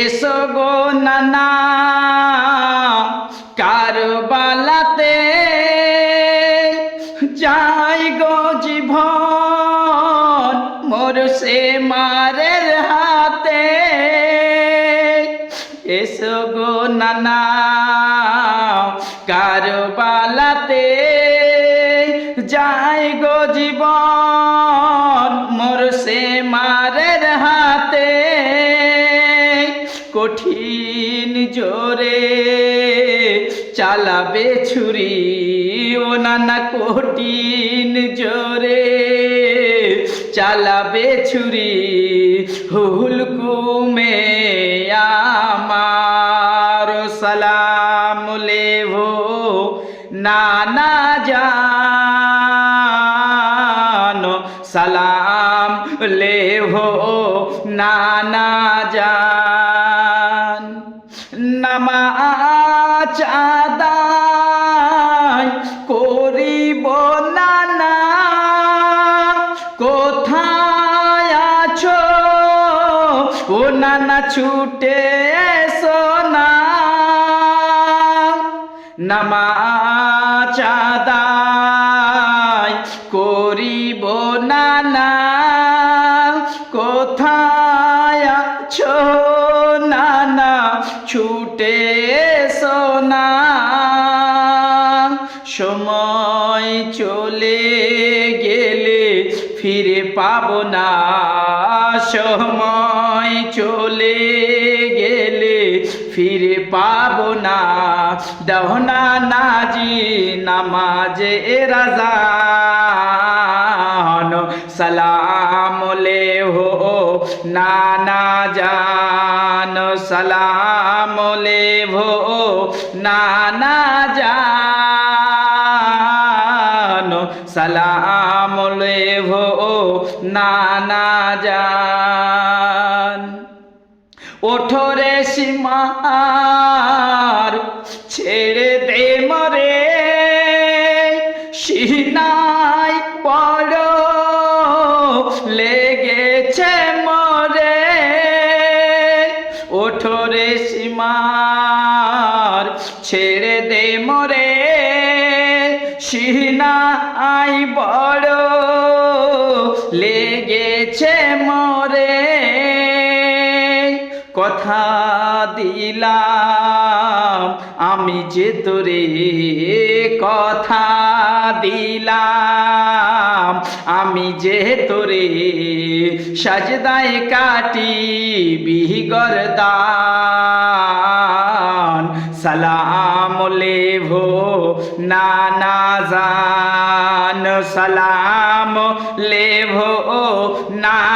এসো গো নানা কারবালাতে যাই গো জীবন মোর সে মারের হাতে। এসো গো নানা কারবালাতে যাই গো জীবন মোর সে মারের হাতে। কঠিন জোরে চালাবে ছুরি ও নানা, কঠিন জোরে চালাবে ছুরি হুলকুমে আমার। সালাম লেভো নানা জান, সালাম লেভো নানা জান। নামাজ আদায় করিব নানা, কোথায় আছো ও নানা ছুটে এসো না। নামাজ আদায় করিব নানা, কোথায় আছো নানা ছুটে এসো না। সময় চলে গেলে ফিরে পাবো না, সময় চলে গেলে ফিরে পাবো না। দহনা নাজি নামাজে রাজান, সালাম লেভো নানা জান, সালাম লেভো নানা জান, সালাম লেভো নানা জান। ওঠো রে সীমার ছেড়ে দে মরে, সিনাই পড়ো লেগেছে মরে। ওঠো রে সীমার ছেড়ে দে মরে, সিনাই বড় লেগেছে মরে। কথা দিলাম আমি যে তোরে, কথা দিলাম আমি যে তোরে, সাজদায় কাটিবি গরদান। সালাম লেভো নানা জান, সালাম লেভো নানা।